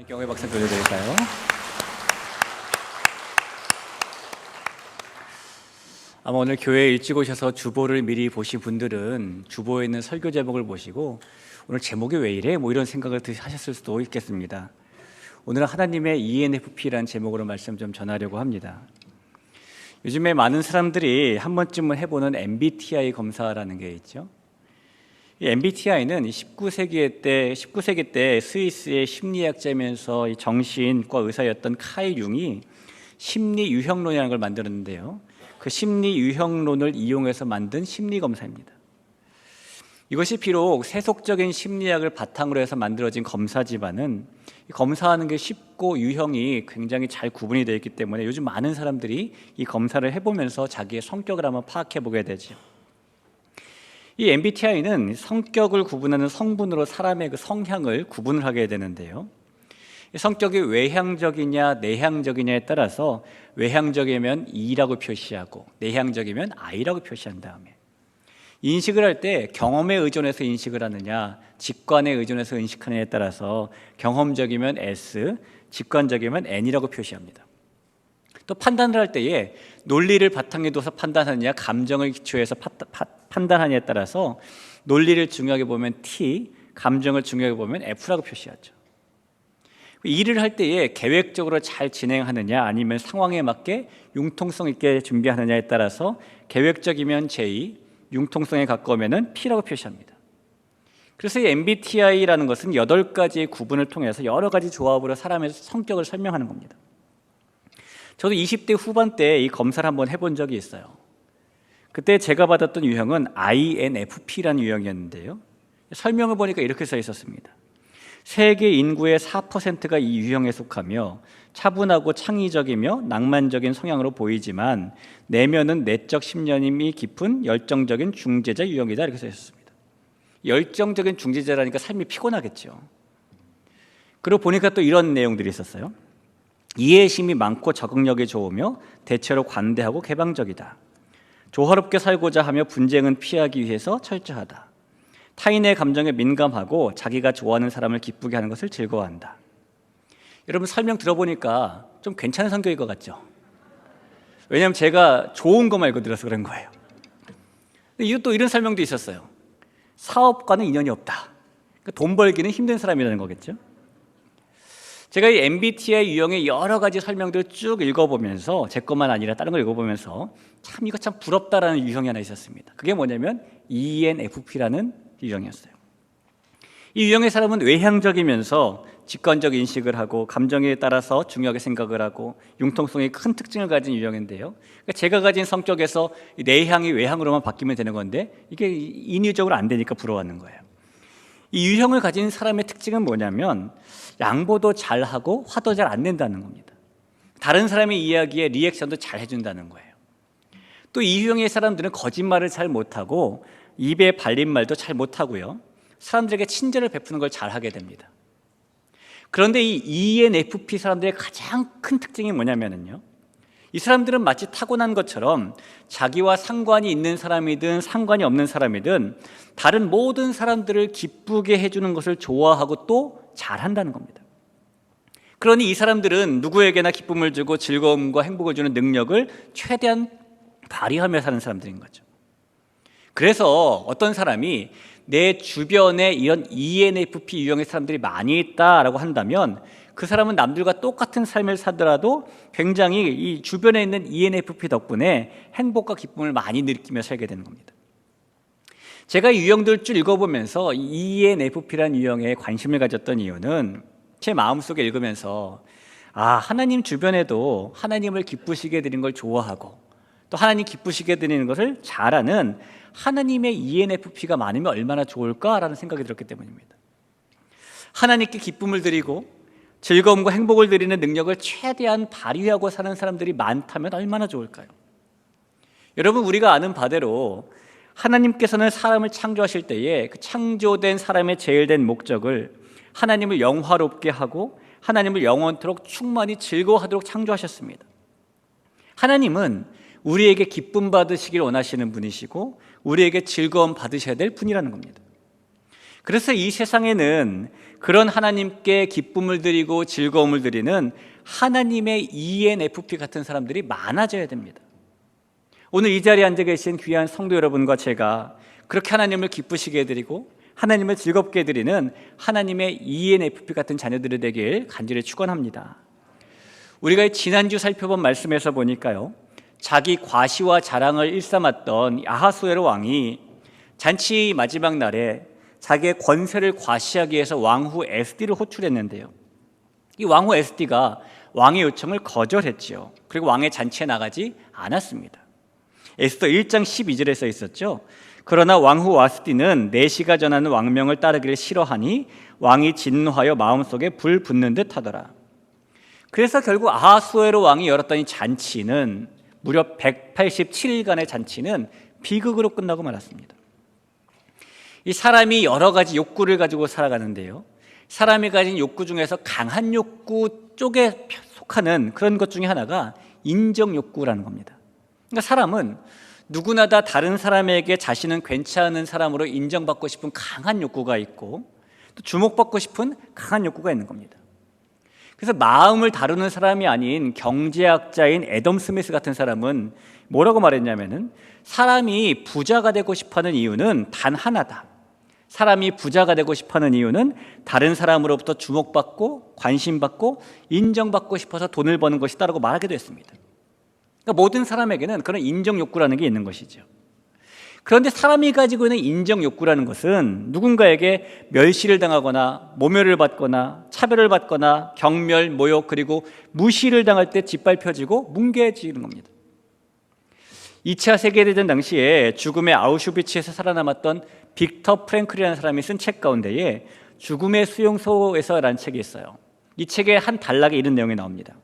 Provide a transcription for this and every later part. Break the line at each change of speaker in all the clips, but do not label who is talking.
경호의 박수 돌려드릴까요? 아마 오늘 교회에 일찍 오셔서 주보를 미리 보신 분들은 주보에 있는 설교 제목을 보시고 오늘 제목이 왜 이래? 이런 생각을 하셨을 수도 있겠습니다. 오늘은 하나님의 ENFP라는 제목으로 말씀 좀 전하려고 합니다. 요즘에 많은 사람들이 한 번쯤은 해보는 MBTI 검사라는 게 있죠. 이 MBTI는 19세기 때 스위스의 심리학자면서 정신과 의사였던 카일 융이 심리 유형론이라는 걸 만들었는데요. 그 심리 유형론을 이용해서 만든 심리 검사입니다. 이것이 비록 세속적인 심리학을 바탕으로 해서 만들어진 검사지만은 검사하는 게 쉽고 유형이 굉장히 잘 구분이 되어 있기 때문에 요즘 많은 사람들이 이 검사를 해보면서 자기의 성격을 한번 파악해 보게 되죠. 이 MBTI는 성격을 구분하는 성분으로 사람의 그 성향을 구분을 하게 되는데요. 성격이 외향적이냐 내향적이냐에 따라서 외향적이면 E라고 표시하고 내향적이면 I라고 표시한 다음에 인식을 할 때 경험에 의존해서 인식을 하느냐 직관에 의존해서 인식하느냐에 따라서 경험적이면 S, 직관적이면 N이라고 표시합니다. 또 판단을 할 때에 논리를 바탕에 둬서 판단하느냐 감정을 기초해서 판단하느냐에 따라서 논리를 중요하게 보면 T, 감정을 중요하게 보면 F라고 표시하죠. 일을 할 때에 계획적으로 잘 진행하느냐 아니면 상황에 맞게 융통성 있게 준비하느냐에 따라서 계획적이면 J, 융통성에 가까우면 P라고 표시합니다. 그래서 이 MBTI라는 것은 8가지의 구분을 통해서 여러 가지 조합으로 사람의 성격을 설명하는 겁니다. 저도 20대 후반 때 이 검사를 한번 해본 적이 있어요. 그때 제가 받았던 유형은 INFP라는 유형이었는데요. 설명을 보니까 이렇게 써 있었습니다. 세계 인구의 4%가 이 유형에 속하며 차분하고 창의적이며 낭만적인 성향으로 보이지만 내면은 내적 심연이 깊은 열정적인 중재자 유형이다 이렇게 써 있었습니다. 열정적인 중재자라니까 삶이 피곤하겠죠. 그리고 보니까 또 이런 내용들이 있었어요. 이해심이 많고 적응력이 좋으며 대체로 관대하고 개방적이다. 조화롭게 살고자 하며 분쟁은 피하기 위해서 철저하다. 타인의 감정에 민감하고 자기가 좋아하는 사람을 기쁘게 하는 것을 즐거워한다. 여러분 설명 들어보니까 좀 괜찮은 성격일 것 같죠? 왜냐하면 제가 좋은 것만 읽어드려서 그런 거예요. 또 이런 설명도 있었어요. 사업과는 인연이 없다. 그러니까 돈 벌기는 힘든 사람이라는 거겠죠? 제가 이 MBTI 유형의 여러 가지 설명들을 쭉 읽어보면서 제 것만 아니라 다른 걸 읽어보면서 참 이거 참 부럽다라는 유형이 하나 있었습니다. 그게 뭐냐면 ENFP라는 유형이었어요. 이 유형의 사람은 외향적이면서 직관적 인식을 하고 감정에 따라서 중요하게 생각을 하고 융통성이 큰 특징을 가진 유형인데요. 그러니까 제가 가진 성격에서 내향이 외향으로만 바뀌면 되는 건데 이게 인위적으로 안 되니까 부러워하는 거예요. 이 유형을 가진 사람의 특징은 뭐냐면 양보도 잘하고 화도 잘 안 낸다는 겁니다. 다른 사람의 이야기에 리액션도 잘 해준다는 거예요. 또 이 유형의 사람들은 거짓말을 잘 못하고 입에 발린 말도 잘 못하고요. 사람들에게 친절을 베푸는 걸 잘하게 됩니다. 그런데 이 ENFP 사람들의 가장 큰 특징이 뭐냐면요. 이 사람들은 마치 타고난 것처럼 자기와 상관이 있는 사람이든 상관이 없는 사람이든 다른 모든 사람들을 기쁘게 해주는 것을 좋아하고 또 잘한다는 겁니다. 그러니 이 사람들은 누구에게나 기쁨을 주고 즐거움과 행복을 주는 능력을 최대한 발휘하며 사는 사람들인 거죠. 그래서 어떤 사람이 내 주변에 이런 ENFP 유형의 사람들이 많이 있다라고 한다면 그 사람은 남들과 똑같은 삶을 살더라도 굉장히 이 주변에 있는 ENFP 덕분에 행복과 기쁨을 많이 느끼며 살게 되는 겁니다. 제가 이 유형들을 쭉 읽어보면서 ENFP라는 유형에 관심을 가졌던 이유는 제 마음속에 읽으면서 하나님 주변에도 하나님을 기쁘시게 드리는 걸 좋아하고 또 하나님 기쁘시게 드리는 것을 잘하는 하나님의 ENFP가 많으면 얼마나 좋을까라는 생각이 들었기 때문입니다. 하나님께 기쁨을 드리고 즐거움과 행복을 드리는 능력을 최대한 발휘하고 사는 사람들이 많다면 얼마나 좋을까요? 여러분 우리가 아는 바대로 하나님께서는 사람을 창조하실 때에 그 창조된 사람의 제일된 목적을 하나님을 영화롭게 하고 하나님을 영원토록 충만히 즐거워하도록 창조하셨습니다. 하나님은 우리에게 기쁨 받으시길 원하시는 분이시고 우리에게 즐거움 받으셔야 될 분이라는 겁니다. 그래서 이 세상에는 그런 하나님께 기쁨을 드리고 즐거움을 드리는 하나님의 ENFP 같은 사람들이 많아져야 됩니다. 오늘 이 자리에 앉아 계신 귀한 성도 여러분과 제가 그렇게 하나님을 기쁘시게 해드리고 하나님을 즐겁게 해드리는 하나님의 ENFP 같은 자녀들이 되길 간절히 축원합니다. 우리가 지난주 살펴본 말씀에서 보니까요, 자기 과시와 자랑을 일삼았던 아하수에로 왕이 잔치 마지막 날에 자기의 권세를 과시하기 위해서 왕후 에스디를 호출했는데요, 이 왕후 에스디가 왕의 요청을 거절했지요. 그리고 왕의 잔치에 나가지 않았습니다. 에스더 1장 12절에 써 있었죠. 그러나 왕후 와스디는 내시가 전하는 왕명을 따르기를 싫어하니 왕이 진노하여 마음속에 불 붙는 듯 하더라. 그래서 결국 아하수에로 왕이 열었던 이 잔치는 무려 187일간의 잔치는 비극으로 끝나고 말았습니다. 이 사람이 여러 가지 욕구를 가지고 살아가는데요, 사람이 가진 욕구 중에서 강한 욕구 쪽에 속하는 그런 것 중에 하나가 인정 욕구라는 겁니다. 그러니까 사람은 누구나 다 다른 사람에게 자신은 괜찮은 사람으로 인정받고 싶은 강한 욕구가 있고 또 주목받고 싶은 강한 욕구가 있는 겁니다. 그래서 마음을 다루는 사람이 아닌 경제학자인 애덤 스미스 같은 사람은 뭐라고 말했냐면은, 사람이 부자가 되고 싶어하는 이유는 단 하나다. 사람이 부자가 되고 싶어하는 이유는 다른 사람으로부터 주목받고 관심받고 인정받고 싶어서 돈을 버는 것이다라고 말하기도 했습니다. 그러니까 모든 사람에게는 그런 인정 욕구라는 게 있는 것이죠. 그런데 사람이 가지고 있는 인정 욕구라는 것은 누군가에게 멸시를 당하거나 모멸을 받거나 차별을 받거나 경멸, 모욕, 그리고 무시를 당할 때 짓밟혀지고 뭉개지는 겁니다. 2차 세계대전 당시에 죽음의 아우슈비츠에서 살아남았던 빅터 프랭클이라는 사람이 쓴 책 가운데에 죽음의 수용소에서라는 책이 있어요. 이 책에 한 단락에 이런 내용이 나옵니다.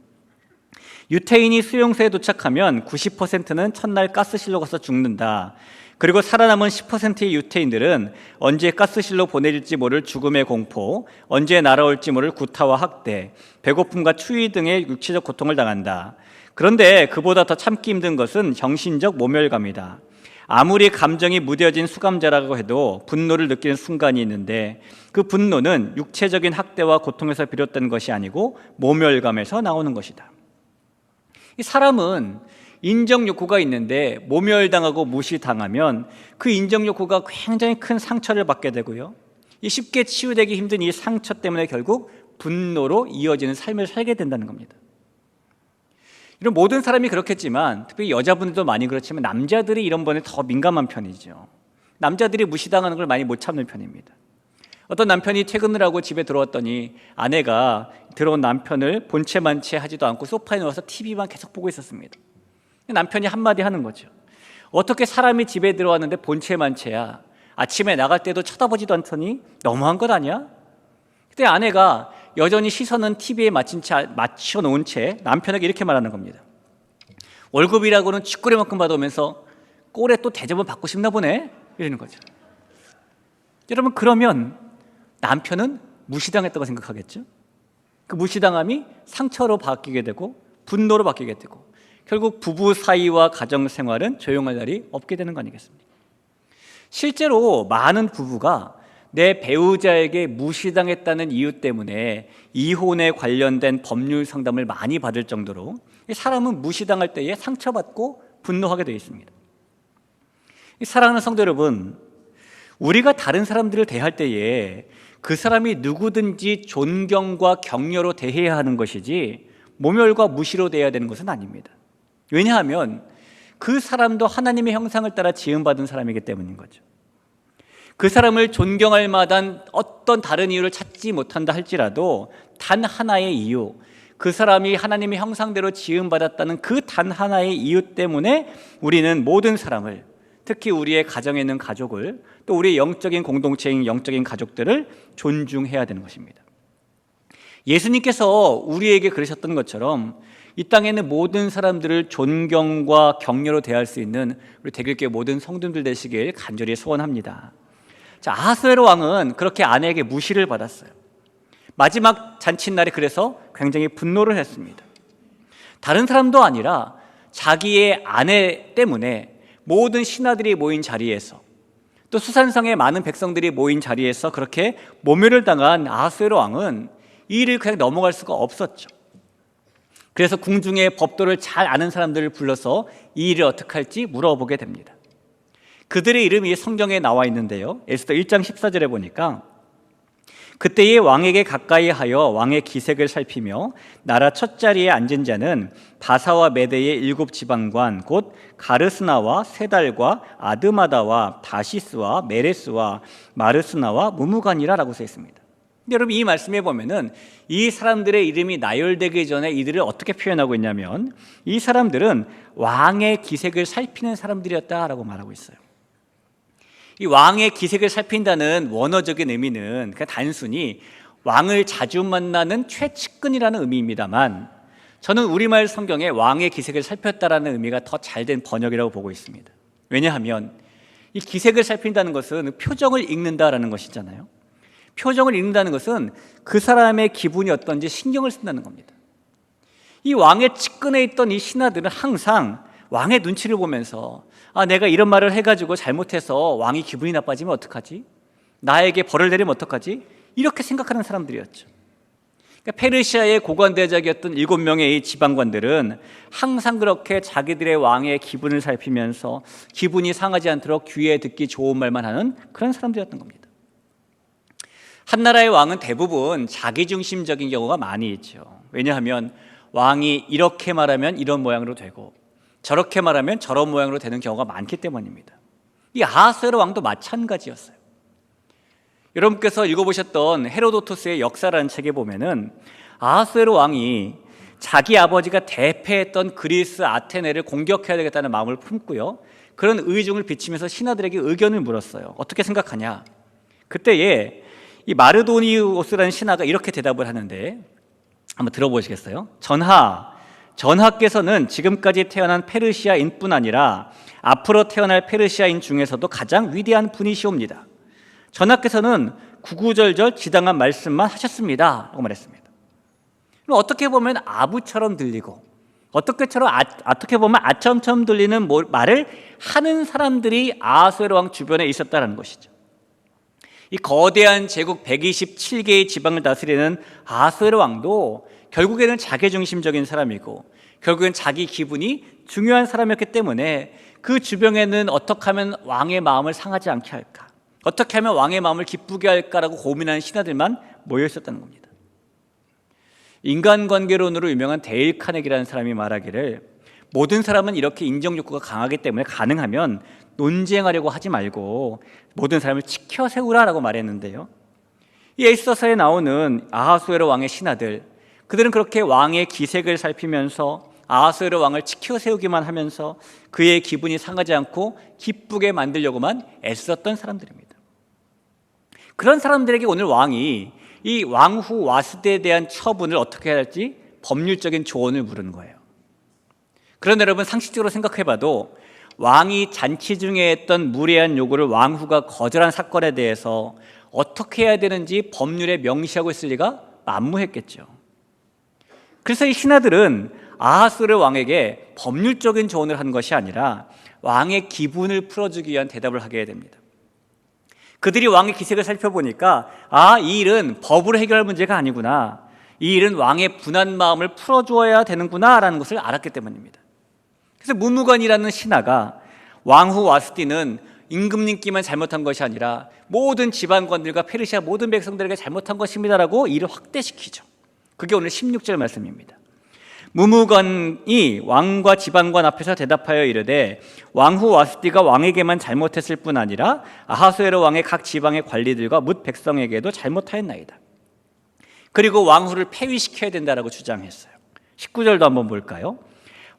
유태인이 수용소에 도착하면 90%는 첫날 가스실로 가서 죽는다. 그리고 살아남은 10%의 유태인들은 언제 가스실로 보내질지 모를 죽음의 공포, 언제 날아올지 모를 구타와 학대, 배고픔과 추위 등의 육체적 고통을 당한다. 그런데 그보다 더 참기 힘든 것은 정신적 모멸감이다. 아무리 감정이 무뎌진 수감자라고 해도 분노를 느끼는 순간이 있는데 그 분노는 육체적인 학대와 고통에서 비롯된 것이 아니고 모멸감에서 나오는 것이다. 이 사람은 인정 욕구가 있는데 모멸당하고 무시당하면 그 인정 욕구가 굉장히 큰 상처를 받게 되고요, 이 쉽게 치유되기 힘든 이 상처 때문에 결국 분노로 이어지는 삶을 살게 된다는 겁니다. 이런 모든 사람이 그렇겠지만 특히 여자분들도 많이 그렇지만 남자들이 이런 번에 더 민감한 편이죠. 남자들이 무시당하는 걸 많이 못 참는 편입니다. 어떤 남편이 퇴근을 하고 집에 들어왔더니 아내가 들어온 남편을 본체만체 하지도 않고 소파에 누워서 TV만 계속 보고 있었습니다. 남편이 한마디 하는 거죠. 어떻게 사람이 집에 들어왔는데 본체만체야? 아침에 나갈 때도 쳐다보지도 않더니 너무한 것 아니야? 그때 아내가 여전히 시선은 TV에 맞춰놓은 채 남편에게 이렇게 말하는 겁니다. 월급이라고는 쥐꼬리만큼 받아오면서 꼴에 또 대접을 받고 싶나 보네? 이러는 거죠. 여러분, 그러면 남편은 무시당했다고 생각하겠죠? 그 무시당함이 상처로 바뀌게 되고 분노로 바뀌게 되고 결국 부부 사이와 가정 생활은 조용할 날이 없게 되는 거 아니겠습니까? 실제로 많은 부부가 내 배우자에게 무시당했다는 이유 때문에 이혼에 관련된 법률 상담을 많이 받을 정도로 사람은 무시당할 때에 상처받고 분노하게 되어 있습니다. 사랑하는 성도 여러분, 우리가 다른 사람들을 대할 때에 그 사람이 누구든지 존경과 격려로 대해야 하는 것이지 모멸과 무시로 대해야 되는 것은 아닙니다. 왜냐하면 그 사람도 하나님의 형상을 따라 지음받은 사람이기 때문인 거죠. 그 사람을 존경할 만한 어떤 다른 이유를 찾지 못한다 할지라도 단 하나의 이유, 그 사람이 하나님의 형상대로 지음받았다는 그 단 하나의 이유 때문에 우리는 모든 사람을, 특히 우리의 가정에 있는 가족을, 또 우리의 영적인 공동체인 영적인 가족들을 존중해야 되는 것입니다. 예수님께서 우리에게 그러셨던 것처럼 이 땅에 있는 모든 사람들을 존경과 격려로 대할 수 있는 우리 대길교회 모든 성도들 되시길 간절히 소원합니다. 자, 아하수에로 왕은 그렇게 아내에게 무시를 받았어요. 마지막 잔칫날에 그래서 굉장히 분노를 했습니다. 다른 사람도 아니라 자기의 아내 때문에 모든 신하들이 모인 자리에서 또 수산성에 많은 백성들이 모인 자리에서 그렇게 모멸을 당한 아하수에로 왕은 이 일을 그냥 넘어갈 수가 없었죠. 그래서 궁중의 법도를 잘 아는 사람들을 불러서 이 일을 어떻게 할지 물어보게 됩니다. 그들의 이름이 성경에 나와 있는데요, 에스더 1장 14절에 보니까 그때의 왕에게 가까이 하여 왕의 기색을 살피며 나라 첫 자리에 앉은 자는 바사와 메대의 7 지방관 곧 가르스나와 세달과 아드마다와 다시스와 메레스와 마르스나와 무무간이라 라고 써 있습니다. 여러분, 이 말씀에 보면은 이 사람들의 이름이 나열되기 전에 이들을 어떻게 표현하고 있냐면 이 사람들은 왕의 기색을 살피는 사람들이었다라고 말하고 있어요. 이 왕의 기색을 살핀다는 원어적인 의미는 그냥 단순히 왕을 자주 만나는 최측근이라는 의미입니다만, 저는 우리말 성경에 왕의 기색을 살폈다라는 의미가 더 잘된 번역이라고 보고 있습니다. 왜냐하면 이 기색을 살핀다는 것은 표정을 읽는다라는 것이잖아요. 표정을 읽는다는 것은 그 사람의 기분이 어떤지 신경을 쓴다는 겁니다. 이 왕의 측근에 있던 이 신하들은 항상 왕의 눈치를 보면서 내가 이런 말을 해가지고 잘못해서 왕이 기분이 나빠지면 어떡하지? 나에게 벌을 내리면 어떡하지? 이렇게 생각하는 사람들이었죠. 그러니까 페르시아의 고관대적이었던 7명의 이 지방관들은 항상 그렇게 자기들의 왕의 기분을 살피면서 기분이 상하지 않도록 귀에 듣기 좋은 말만 하는 그런 사람들이었던 겁니다. 한 나라의 왕은 대부분 자기중심적인 경우가 많이 있죠. 왜냐하면 왕이 이렇게 말하면 이런 모양으로 되고 저렇게 말하면 저런 모양으로 되는 경우가 많기 때문입니다. 이 아하수에로 왕도 마찬가지였어요. 여러분께서 읽어보셨던 헤로도토스의 역사라는 책에 보면은 아하수에로 왕이 자기 아버지가 대패했던 그리스 아테네를 공격해야 되겠다는 마음을 품고요, 그런 의중을 비치면서 신하들에게 의견을 물었어요. 어떻게 생각하냐? 그때에 이 마르도니우스라는 신하가 이렇게 대답을 하는데 한번 들어보시겠어요? 전하께서는 지금까지 태어난 페르시아인뿐 아니라 앞으로 태어날 페르시아인 중에서도 가장 위대한 분이시옵니다. 전하께서는 구구절절 지당한 말씀만 하셨습니다 라고 말했습니다. 어떻게 보면 아부처럼 들리고 어떻게 보면 아첨처럼 들리는 말을 하는 사람들이 아하수에로 왕 주변에 있었다는 것이죠. 이 거대한 제국 127개의 지방을 다스리는 아하수에로 왕도 결국에는 자기중심적인 사람이고 결국엔 자기 기분이 중요한 사람이었기 때문에 그 주변에는 어떻게 하면 왕의 마음을 상하지 않게 할까, 어떻게 하면 왕의 마음을 기쁘게 할까라고 고민하는 신하들만 모여 있었다는 겁니다. 인간관계론으로 유명한 데일 카네기라는 사람이 말하기를 모든 사람은 이렇게 인정욕구가 강하기 때문에 가능하면 논쟁하려고 하지 말고 모든 사람을 지켜 세우라라고 말했는데요, 이 에스더서에 나오는 아하수에로 왕의 신하들, 그들은 그렇게 왕의 기색을 살피면서 아하수에로 왕을 지켜 세우기만 하면서 그의 기분이 상하지 않고 기쁘게 만들려고만 애썼던 사람들입니다. 그런 사람들에게 오늘 왕이 이 왕후 와스디에 대한 처분을 어떻게 해야 할지 법률적인 조언을 물은 거예요. 그런데 여러분, 상식적으로 생각해봐도 왕이 잔치 중에 했던 무례한 요구를 왕후가 거절한 사건에 대해서 어떻게 해야 되는지 법률에 명시하고 있을 리가 만무했겠죠. 그래서 이 신하들은 아하수에로 왕에게 법률적인 조언을 한 것이 아니라 왕의 기분을 풀어주기 위한 대답을 하게 됩니다. 그들이 왕의 기색을 살펴보니까 이 일은 법으로 해결할 문제가 아니구나, 이 일은 왕의 분한 마음을 풀어주어야 되는구나 라는 것을 알았기 때문입니다. 그래서 무무간이라는 신하가 왕후 와스디는 임금님께만 잘못한 것이 아니라 모든 지방관들과 페르시아 모든 백성들에게 잘못한 것입니다라고 일을 확대시키죠. 그게 오늘 16절 말씀입니다. 무무간이 왕과 지방관 앞에서 대답하여 이르되 왕후 와스디가 왕에게만 잘못했을 뿐 아니라 아하수에로 왕의 각 지방의 관리들과 뭇 백성에게도 잘못하였나이다. 그리고 왕후를 폐위시켜야 된다라고 주장했어요. 19절도 한번 볼까요?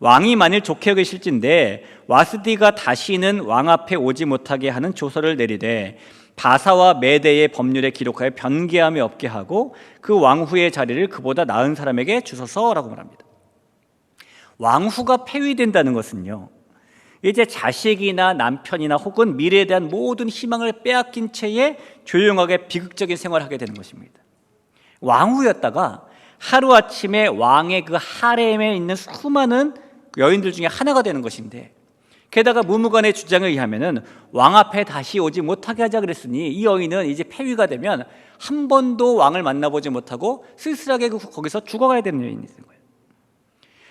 왕이 만일 좋게 여기실진데 와스디가 다시는 왕 앞에 오지 못하게 하는 조서를 내리되 바사와 메대의 법률에 기록하여 변개함이 없게 하고 그 왕후의 자리를 그보다 나은 사람에게 주소서라고 말합니다. 왕후가 폐위된다는 것은요, 이제 자식이나 남편이나 혹은 미래에 대한 모든 희망을 빼앗긴 채에 조용하게 비극적인 생활을 하게 되는 것입니다. 왕후였다가 하루아침에 왕의 그 하렘에 있는 수많은 여인들 중에 하나가 되는 것인데, 게다가 무무관의 주장에 의하면은 왕 앞에 다시 오지 못하게 하자 그랬으니 이 여인은 이제 폐위가 되면 한 번도 왕을 만나보지 못하고 쓸쓸하게 거기서 죽어가야 되는 여인이 있는 거예요.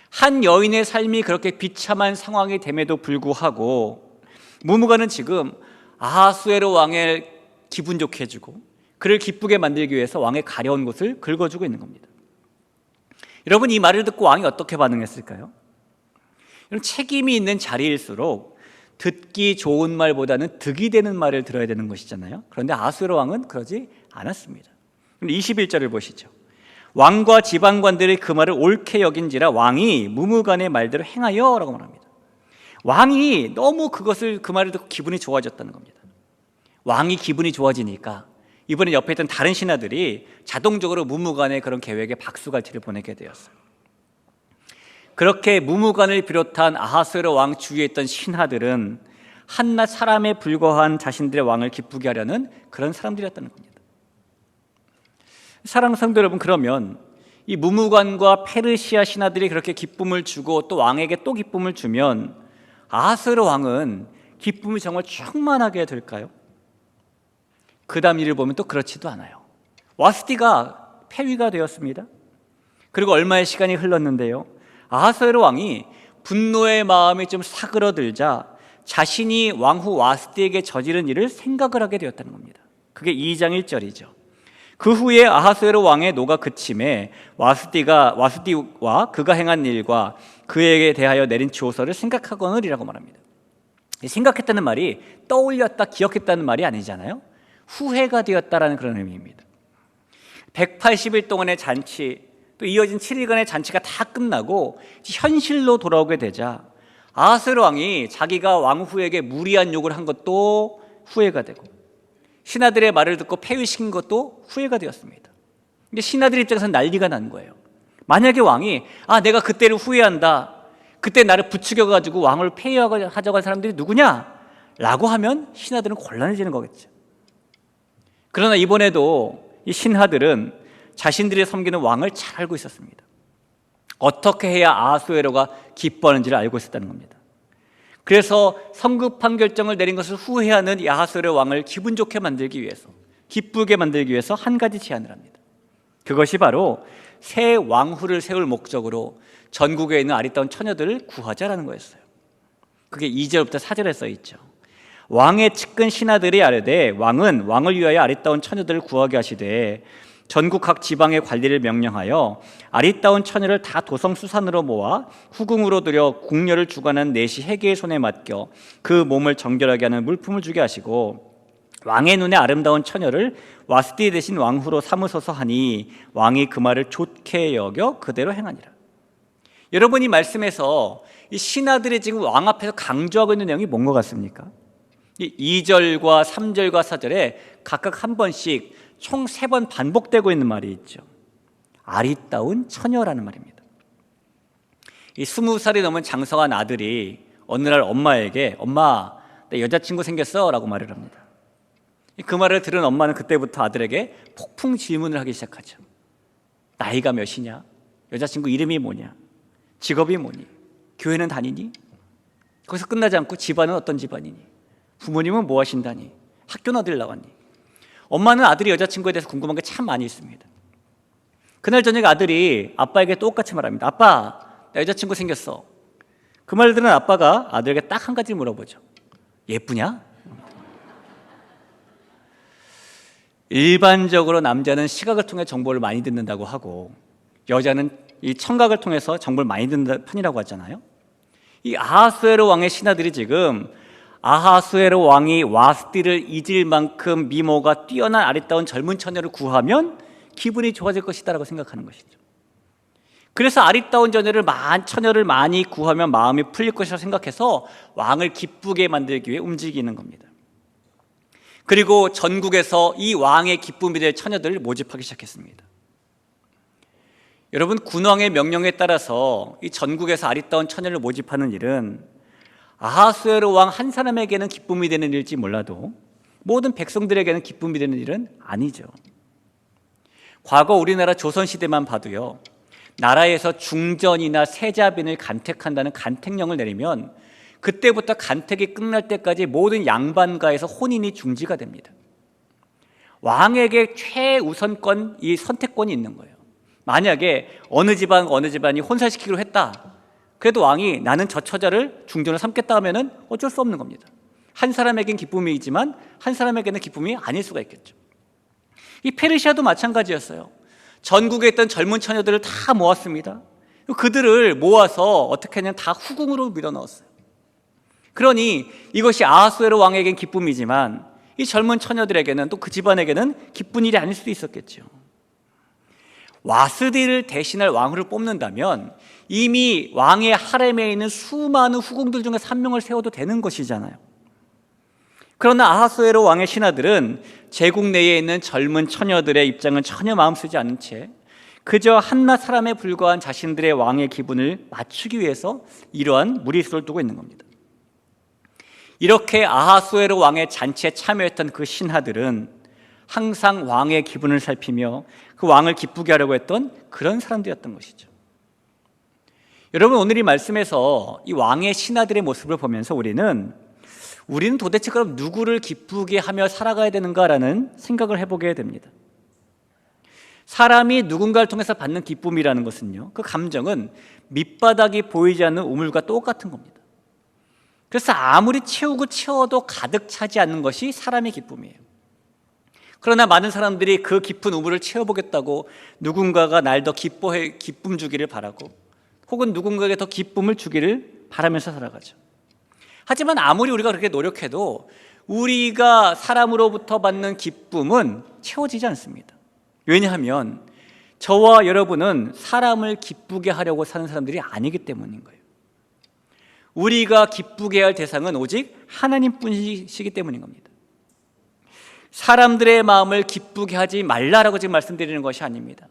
한 여인의 삶이 그렇게 비참한 상황이 됨에도 불구하고 무무관은 지금 아하수에로 왕을 기분 좋게 해주고 그를 기쁘게 만들기 위해서 왕의 가려운 곳을 긁어주고 있는 겁니다. 여러분, 이 말을 듣고 왕이 어떻게 반응했을까요? 이런 책임이 있는 자리일수록 듣기 좋은 말보다는 득이 되는 말을 들어야 되는 것이잖아요. 그런데 아하수에로 왕은 그러지 않았습니다. 21절을 보시죠. 왕과 지방관들이 그 말을 옳게 여긴지라 왕이 무무관의 말대로 행하여 라고 말합니다. 왕이 너무 그 말을 듣고 기분이 좋아졌다는 겁니다. 왕이 기분이 좋아지니까 이번에 옆에 있던 다른 신하들이 자동적으로 무무관의 그런 계획에 박수갈채를 보내게 되었어요. 그렇게 무무관을 비롯한 아하수에로 왕 주위에 있던 신하들은 한낱 사람에 불과한 자신들의 왕을 기쁘게 하려는 그런 사람들이었다는 겁니다. 사랑하는 성도 여러분, 그러면 이 무무관과 페르시아 신하들이 그렇게 기쁨을 주고 또 왕에게 또 기쁨을 주면 아하수에로 왕은 기쁨이 정말 충만하게 될까요? 그 다음 일을 보면 또 그렇지도 않아요. 와스티가 폐위가 되었습니다. 그리고 얼마의 시간이 흘렀는데요, 아하수에로 왕이 분노의 마음이 좀 사그러들자 자신이 왕후 와스티에게 저지른 일을 생각을 하게 되었다는 겁니다. 그게 2장 1절이죠. 그 후에 아하수에로 왕의 노가 그침에 와스티와 그가 행한 일과 그에게 대하여 내린 조서를 생각하거늘이라고 말합니다. 생각했다는 말이 떠올렸다, 기억했다는 말이 아니잖아요. 후회가 되었다라는 그런 의미입니다. 180일 동안의 잔치, 또 이어진 7일간의 잔치가 다 끝나고 현실로 돌아오게 되자 아하수에로 왕이 자기가 왕후에게 무리한 욕을 한 것도 후회가 되고 신하들의 말을 듣고 폐위시킨 것도 후회가 되었습니다. 근데 신하들 입장에서는 난리가 난 거예요. 만약에 왕이 내가 그때를 후회한다, 그때 나를 부추겨가지고 왕을 폐위하자고 한 사람들이 누구냐? 라고 하면 신하들은 곤란해지는 거겠죠. 그러나 이번에도 이 신하들은 자신들이 섬기는 왕을 잘 알고 있었습니다. 어떻게 해야 아하수에로가 기뻐하는지를 알고 있었다는 겁니다. 그래서 성급한 결정을 내린 것을 후회하는 이 아하수에로 왕을 기분 좋게 만들기 위해서, 기쁘게 만들기 위해서 한 가지 제안을 합니다. 그것이 바로 새 왕후를 세울 목적으로 전국에 있는 아리따운 처녀들을 구하자라는 거였어요. 그게 2절부터 4절에 써 있죠. 왕의 측근 신하들이 아뢰되 왕은 왕을 위하여 아리따운 처녀들을 구하게 하시되 전국 각 지방의 관리를 명령하여 아리따운 처녀를 다 도성수산으로 모아 후궁으로 들여 궁녀를 주관한 내시 해계의 손에 맡겨 그 몸을 정결하게 하는 물품을 주게 하시고 왕의 눈에 아름다운 처녀를 와스티 대신 왕후로 삼으소서 하니 왕이 그 말을 좋게 여겨 그대로 행하니라. 여러분, 이 말씀에서 이 신하들이 지금 왕 앞에서 강조하고 있는 내용이 뭔 것 같습니까? 이 2절과 3절과 4절에 각각 한 번씩 총 3번 반복되고 있는 말이 있죠. 아리따운 처녀라는 말입니다. 이 20살이 넘은 장성한 아들이 어느 날 엄마에게 엄마, 내 여자친구 생겼어 라고 말을 합니다. 그 말을 들은 엄마는 그때부터 아들에게 폭풍 질문을 하기 시작하죠. 나이가 몇이냐? 여자친구 이름이 뭐냐? 직업이 뭐니? 교회는 다니니? 거기서 끝나지 않고 집안은 어떤 집안이니? 부모님은 뭐 하신다니? 학교는 어딜 나왔니? 엄마는 아들이 여자친구에 대해서 궁금한 게 참 많이 있습니다. 그날 저녁에 아들이 아빠에게 똑같이 말합니다. 아빠, 나 여자친구 생겼어. 그 말을 들은 아빠가 아들에게 딱 한 가지 물어보죠. 예쁘냐? 일반적으로 남자는 시각을 통해 정보를 많이 듣는다고 하고 여자는 이 청각을 통해서 정보를 많이 듣는 편이라고 하잖아요. 이 아하수에로 왕의 신하들이 지금 아하수에로 왕이 와스티를 잊을 만큼 미모가 뛰어난 아리따운 젊은 처녀를 구하면 기분이 좋아질 것이다라고 생각하는 것이죠. 그래서 아리따운 처녀를 많이 구하면 마음이 풀릴 것이라고 생각해서 왕을 기쁘게 만들기 위해 움직이는 겁니다. 그리고 전국에서 이 왕의 기쁨이 될 처녀들을 모집하기 시작했습니다. 여러분, 군왕의 명령에 따라서 이 전국에서 아리따운 처녀를 모집하는 일은 아하수에로 왕 한 사람에게는 기쁨이 되는 일일지 몰라도 모든 백성들에게는 기쁨이 되는 일은 아니죠. 과거 우리나라 조선시대만 봐도요, 나라에서 중전이나 세자빈을 간택한다는 간택령을 내리면 그때부터 간택이 끝날 때까지 모든 양반가에서 혼인이 중지가 됩니다. 왕에게 최우선권, 이 선택권이 있는 거예요. 만약에 어느 집안이 혼사시키기로 했다, 그래도 왕이 나는 저 처자를 중전을 삼겠다 하면은 어쩔 수 없는 겁니다. 한 사람에겐 기쁨이지만 한 사람에게는 기쁨이 아닐 수가 있겠죠. 이 페르시아도 마찬가지였어요. 전국에 있던 젊은 처녀들을 다 모았습니다. 그들을 모아서 어떻게 하냐면 다 후궁으로 밀어넣었어요. 그러니 이것이 아하수에로 왕에겐 기쁨이지만 이 젊은 처녀들에게는, 또 그 집안에게는 기쁜 일이 아닐 수도 있었겠죠. 와스디를 대신할 왕후를 뽑는다면 이미 왕의 하렘에 있는 수많은 후궁들 중에서 한 명을 세워도 되는 것이잖아요. 그러나 아하수에로 왕의 신하들은 제국 내에 있는 젊은 처녀들의 입장은 전혀 마음 쓰지 않은 채 그저 한낱 사람에 불과한 자신들의 왕의 기분을 맞추기 위해서 이러한 무리수를 두고 있는 겁니다. 이렇게 아하수에로 왕의 잔치에 참여했던 그 신하들은 항상 왕의 기분을 살피며 그 왕을 기쁘게 하려고 했던 그런 사람들이었던 것이죠. 여러분, 오늘 이 말씀에서 이 왕의 신하들의 모습을 보면서 우리는 도대체 그럼 누구를 기쁘게 하며 살아가야 되는가라는 생각을 해보게 됩니다. 사람이 누군가를 통해서 받는 기쁨이라는 것은요, 그 감정은 밑바닥이 보이지 않는 우물과 똑같은 겁니다. 그래서 아무리 채워도 가득 차지 않는 것이 사람의 기쁨이에요. 그러나 많은 사람들이 그 깊은 우물을 채워보겠다고 누군가가 날 더 기쁨 주기를 바라고, 혹은 누군가에게 더 기쁨을 주기를 바라면서 살아가죠. 하지만 아무리 우리가 그렇게 노력해도 우리가 사람으로부터 받는 기쁨은 채워지지 않습니다. 왜냐하면 저와 여러분은 사람을 기쁘게 하려고 사는 사람들이 아니기 때문인 거예요. 우리가 기쁘게 할 대상은 오직 하나님뿐이시기 때문인 겁니다. 사람들의 마음을 기쁘게 하지 말라라고 지금 말씀드리는 것이 아닙니다.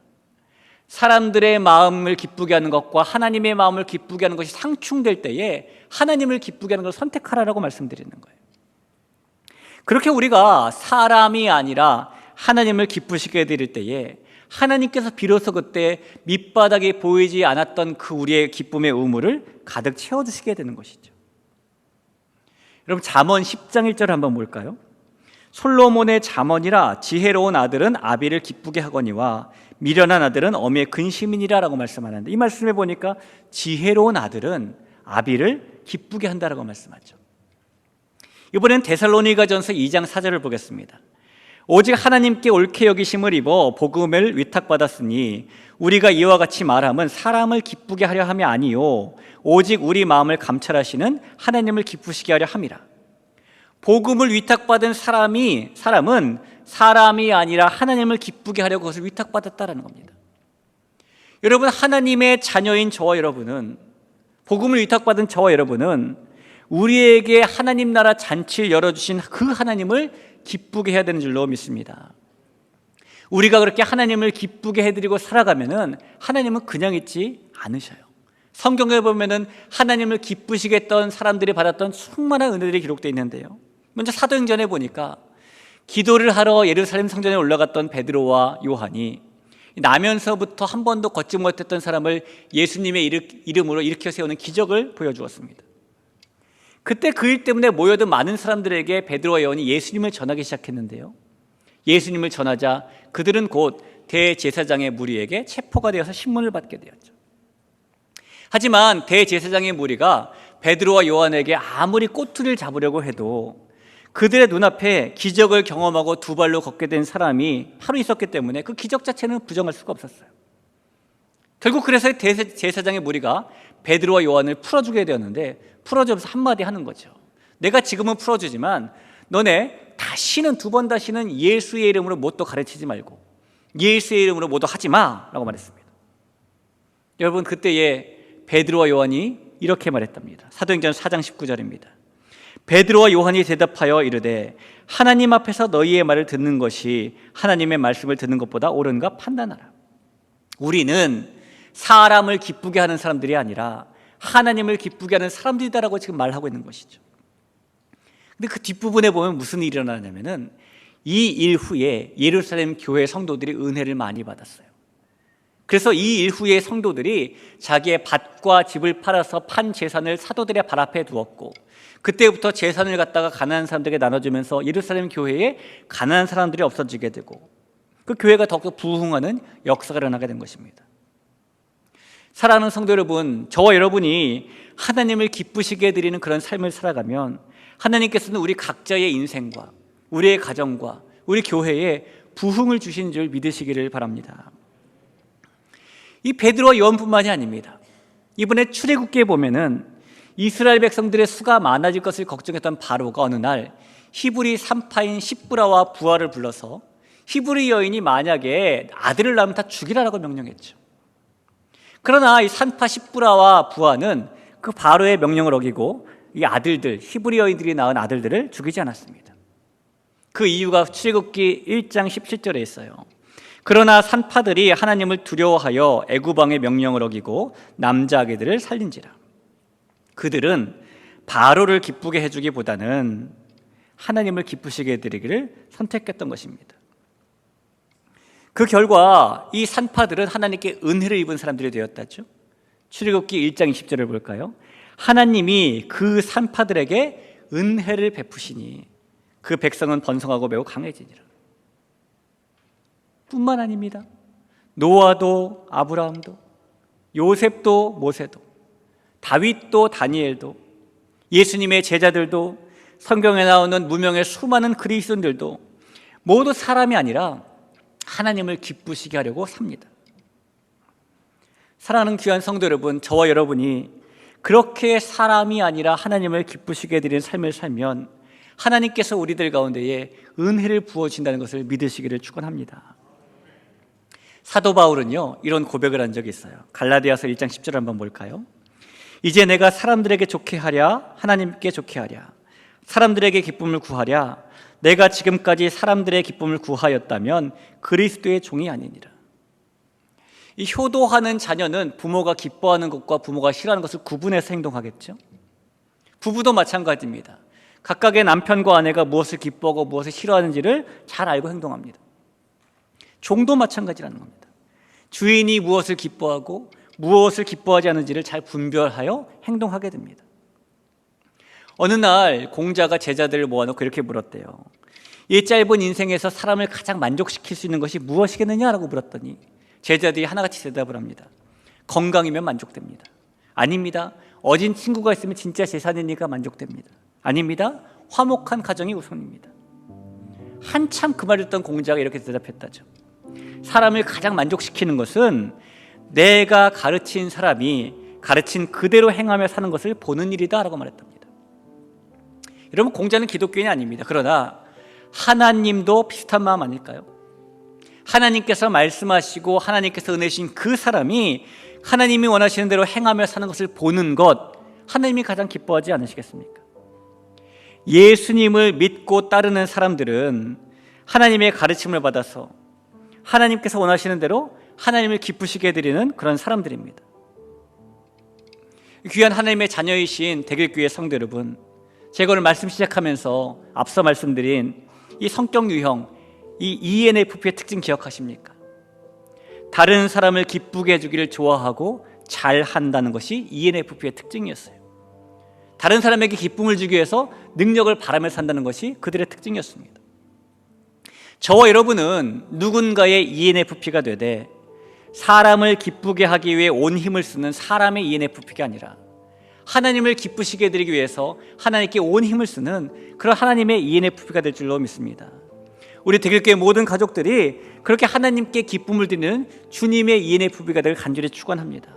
사람들의 마음을 기쁘게 하는 것과 하나님의 마음을 기쁘게 하는 것이 상충될 때에 하나님을 기쁘게 하는 것을 선택하라고 말씀드리는 거예요. 그렇게 우리가 사람이 아니라 하나님을 기쁘시게 해드릴 때에 하나님께서 비로소 그때 밑바닥이 보이지 않았던 그 우리의 기쁨의 우물을 가득 채워주시게 되는 것이죠. 여러분, 잠언 10장 1절 한번 볼까요? 솔로몬의 잠언이라 지혜로운 아들은 아비를 기쁘게 하거니와 미련한 아들은 어미의 근심이니라 라고 말씀하는데, 이 말씀에 보니까 지혜로운 아들은 아비를 기쁘게 한다라고 말씀하죠. 이번엔 데살로니가전서 2장 4절을 보겠습니다. 오직 하나님께 옳게 여기심을 입어 복음을 위탁받았으니 우리가 이와 같이 말함은 사람을 기쁘게 하려 함이 아니요 오직 우리 마음을 감찰하시는 하나님을 기쁘시게 하려 함이라. 복음을 위탁받은 사람은 사람이 아니라 하나님을 기쁘게 하려고 그것을 위탁받았다라는 겁니다. 여러분, 하나님의 자녀인 저와 여러분은, 복음을 위탁받은 저와 여러분은 우리에게 하나님 나라 잔치를 열어주신 그 하나님을 기쁘게 해야 되는 줄로 믿습니다. 우리가 그렇게 하나님을 기쁘게 해드리고 살아가면은 하나님은 그냥 있지 않으셔요. 성경에 보면은 하나님을 기쁘시게 했던 사람들이 받았던 수많은 은혜들이 기록되어 있는데요, 먼저 사도행전에 보니까 기도를 하러 예루살렘 성전에 올라갔던 베드로와 요한이 나면서부터 한 번도 걷지 못했던 사람을 예수님의 이름으로 일으켜 세우는 기적을 보여주었습니다. 그때 그 일 때문에 모여든 많은 사람들에게 베드로와 요한이 예수님을 전하기 시작했는데요, 예수님을 전하자 그들은 곧 대제사장의 무리에게 체포가 되어서 신문을 받게 되었죠. 하지만 대제사장의 무리가 베드로와 요한에게 아무리 꼬투리를 잡으려고 해도 그들의 눈앞에 기적을 경험하고 두 발로 걷게 된 사람이 바로 있었기 때문에 그 기적 자체는 부정할 수가 없었어요. 결국 그래서 대제사장의 무리가 베드로와 요한을 풀어주게 되었는데, 풀어주면서 한마디 하는 거죠. 내가 지금은 풀어주지만 너네 다시는, 두 번 다시는 예수의 이름으로 뭣도 가르치지 말고 예수의 이름으로 뭐도 하지 마 라고 말했습니다. 여러분, 그때에 베드로와 요한이 이렇게 말했답니다. 사도행전 4장 19절입니다. 베드로와 요한이 대답하여 이르되 하나님 앞에서 너희의 말을 듣는 것이 하나님의 말씀을 듣는 것보다 옳은가 판단하라. 우리는 사람을 기쁘게 하는 사람들이 아니라 하나님을 기쁘게 하는 사람들이다라고 지금 말하고 있는 것이죠. 근데 그 뒷부분에 보면 무슨 일이 일어나냐면은 이 일 후에 예루살렘 교회 성도들이 은혜를 많이 받았어요. 그래서 이 일후에 성도들이 자기의 밭과 집을 팔아서 판 재산을 사도들의 발 앞에 두었고, 그때부터 재산을 갖다가 가난한 사람들에게 나눠주면서 예루살렘 교회에 가난한 사람들이 없어지게 되고, 그 교회가 더욱더 부흥하는 역사가 일어나게 된 것입니다. 사랑하는 성도 여러분, 저와 여러분이 하나님을 기쁘시게 해드리는 그런 삶을 살아가면 하나님께서는 우리 각자의 인생과 우리의 가정과 우리 교회에 부흥을 주신 줄 믿으시기를 바랍니다. 이 베드로와 요한뿐만이 아닙니다. 이번에 출애굽기에 보면은 이스라엘 백성들의 수가 많아질 것을 걱정했던 바로가 어느 날 히브리 산파인 십브라와 부하를 불러서 히브리 여인이 만약에 아들을 낳으면 다 죽이라라고 명령했죠. 그러나 이 산파 십브라와 부하는 그 바로의 명령을 어기고 이 아들들, 히브리 여인들이 낳은 아들들을 죽이지 않았습니다. 그 이유가 출애굽기 1장 17절에 있어요. 그러나 산파들이 하나님을 두려워하여 애굽 왕의 명령을 어기고 남자 아기들을 살린지라. 그들은 바로를 기쁘게 해주기보다는 하나님을 기쁘시게 해드리기를 선택했던 것입니다. 그 결과 이 산파들은 하나님께 은혜를 입은 사람들이 되었다죠. 출애굽기 1장 20절을 볼까요? 하나님이 그 산파들에게 은혜를 베푸시니 그 백성은 번성하고 매우 강해지니라. 뿐만 아닙니다. 노아도 아브라함도 요셉도 모세도 다윗도 다니엘도 예수님의 제자들도 성경에 나오는 무명의 수많은 그리스도인들도 모두 사람이 아니라 하나님을 기쁘시게 하려고 삽니다. 사랑하는 귀한 성도 여러분, 저와 여러분이 그렇게 사람이 아니라 하나님을 기쁘시게 해드리는 삶을 살면 하나님께서 우리들 가운데에 은혜를 부어주신다는 것을 믿으시기를 축원합니다. 사도 바울은요, 이런 고백을 한 적이 있어요. 갈라디아서 1장 10절 한번 볼까요? 이제 내가 사람들에게 좋게 하랴 하나님께 좋게 하랴 사람들에게 기쁨을 구하랴 내가 지금까지 사람들의 기쁨을 구하였다면 그리스도의 종이 아니니라. 이 효도하는 자녀는 부모가 기뻐하는 것과 부모가 싫어하는 것을 구분해서 행동하겠죠. 부부도 마찬가지입니다. 각각의 남편과 아내가 무엇을 기뻐하고 무엇을 싫어하는지를 잘 알고 행동합니다. 종도 마찬가지라는 겁니다. 주인이 무엇을 기뻐하고 무엇을 기뻐하지 않는지를 잘 분별하여 행동하게 됩니다. 어느 날 공자가 제자들을 모아놓고 이렇게 물었대요. 이 짧은 인생에서 사람을 가장 만족시킬 수 있는 것이 무엇이겠느냐라고 물었더니 제자들이 하나같이 대답을 합니다. 건강이면 만족됩니다. 아닙니다. 어진 친구가 있으면 진짜 재산이니까 만족됩니다. 아닙니다. 화목한 가정이 우선입니다. 한참 그 말을 듣던 공자가 이렇게 대답했다죠. 사람을 가장 만족시키는 것은 내가 가르친 사람이 가르친 그대로 행하며 사는 것을 보는 일이다 라고 말했답니다. 여러분, 공자는 기독교인이 아닙니다. 그러나 하나님도 비슷한 마음 아닐까요? 하나님께서 말씀하시고 하나님께서 은혜 주신 그 사람이 하나님이 원하시는 대로 행하며 사는 것을 보는 것, 하나님이 가장 기뻐하지 않으시겠습니까? 예수님을 믿고 따르는 사람들은 하나님의 가르침을 받아서 하나님께서 원하시는 대로 하나님을 기쁘시게 해드리는 그런 사람들입니다. 귀한 하나님의 자녀이신 대길교회 성도 여러분, 제가 오늘 말씀 시작하면서 앞서 말씀드린 이 성격 유형, 이 ENFP의 특징 기억하십니까? 다른 사람을 기쁘게 해주기를 좋아하고 잘한다는 것이 ENFP의 특징이었어요. 다른 사람에게 기쁨을 주기 위해서 능력을 바라며 산다는 것이 그들의 특징이었습니다. 저와 여러분은 누군가의 ENFP가 되되 사람을 기쁘게 하기 위해 온 힘을 쓰는 사람의 ENFP가 아니라 하나님을 기쁘시게 해드리기 위해서 하나님께 온 힘을 쓰는 그런 하나님의 ENFP가 될 줄로 믿습니다. 우리 대길교회 모든 가족들이 그렇게 하나님께 기쁨을 드리는 주님의 ENFP가 될 간절히 축원합니다.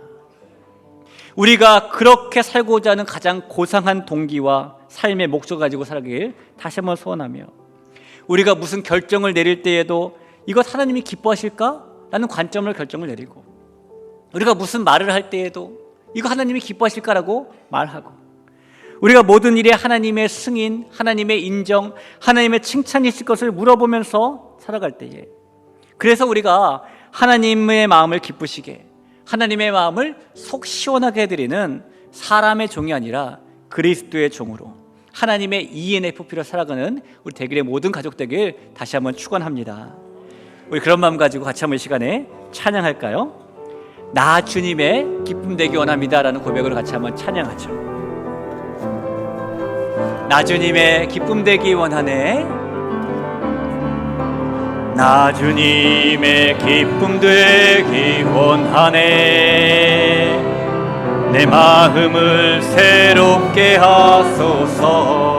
우리가 그렇게 살고자 하는 가장 고상한 동기와 삶의 목적을 가지고 살길 다시 한번 소원하며, 우리가 무슨 결정을 내릴 때에도 이것 하나님이 기뻐하실까? 라는 관점을 결정을 내리고, 우리가 무슨 말을 할 때에도 이거 하나님이 기뻐하실까라고 말하고, 우리가 모든 일에 하나님의 승인, 하나님의 인정, 하나님의 칭찬이 있을 것을 물어보면서 살아갈 때에, 그래서 우리가 하나님의 마음을 기쁘시게, 하나님의 마음을 속 시원하게 해드리는 사람의 종이 아니라 그리스도의 종으로 하나님의 ENFP로 살아가는 우리 대길의 모든 가족 되길 다시 한번 축원합니다. 우리 그런 마음 가지고 같이 한번 이 시간에 찬양할까요? 나 주님의 기쁨 되기 원합니다라는 고백으로 같이 한번 찬양하죠. 나 주님의 기쁨 되기 원하네. 나 주님의 기쁨 되기 원하네. 내 마음을 새롭게 하소서.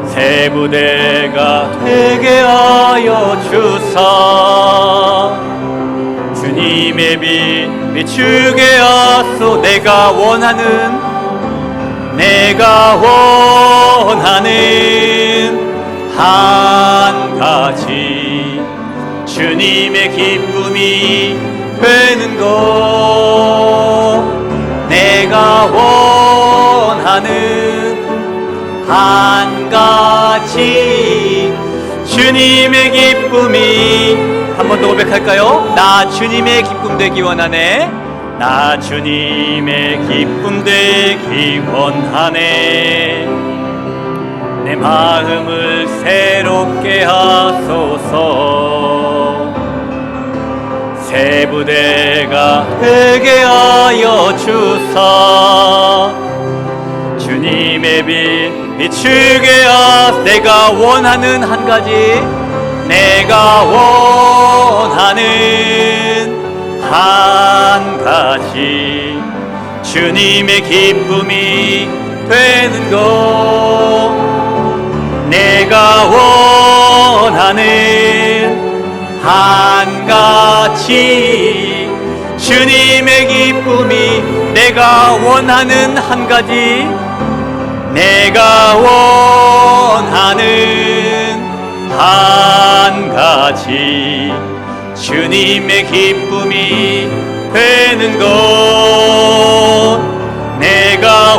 새 부대가 되게 하여 주사. 주님의 빛 비추게 하소. 내가 원하는 한 가지 주님의 기쁨이 되는 것. 내가 원하는 한 가지 주님의 기쁨이. 한 번 더 고백할까요? 나 주님의 기쁨 되기 원하네. 나 주님의 기쁨 되기 원하네. 내 마음을 새롭게 하소서. 새 부대가 되게 하여 주사. 주님의 빛 비추게 하소서. 내가 원하는 한 가지. 내가 원하는 한 가지 주님의 기쁨이 되는 것. 내가 원하는 한 가지 주님의 기쁨이. 내가 원하는 한 가지. 내가 원하는 한 가지 주님의 기쁨이 되는 것. 내가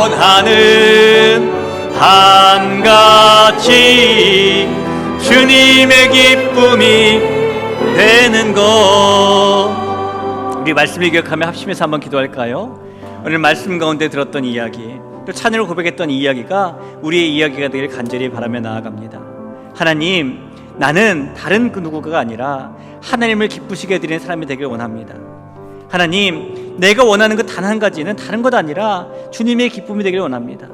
원하는 한 가지 주님의 기쁨이 되는 것. 우리 말씀을 기억하며 합심해서 한번 기도할까요? 오늘 말씀 가운데 들었던 이야기, 또 찬양으로 고백했던 이야기가 우리의 이야기가 되길 간절히 바라며 나아갑니다. 하나님, 나는 다른 그 누구가 아니라 하나님을 기쁘시게 해드리는 사람이 되길 원합니다. 하나님, 내가 원하는 것 단 한 가지는 다른 것 아니라 주님의 기쁨이 되길 원합니다.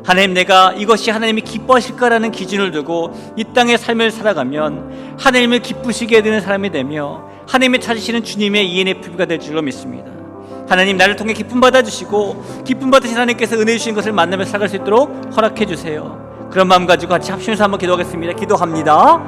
하나님, 내가 이것이 하나님이 기뻐하실까라는 기준을 두고 이 땅의 삶을 살아가면 하나님을 기쁘시게 해드리는 사람이 되며 하나님이 찾으시는 주님의 ENFP가 될 줄로 믿습니다. 하나님, 나를 통해 기쁨 받아주시고 기쁨 받으신 하나님께서 은혜 주신 것을 만나며 살아갈 수 있도록 허락해 주세요. 그런 마음 가지고 같이 합심해서 한번 기도하겠습니다. 기도합니다.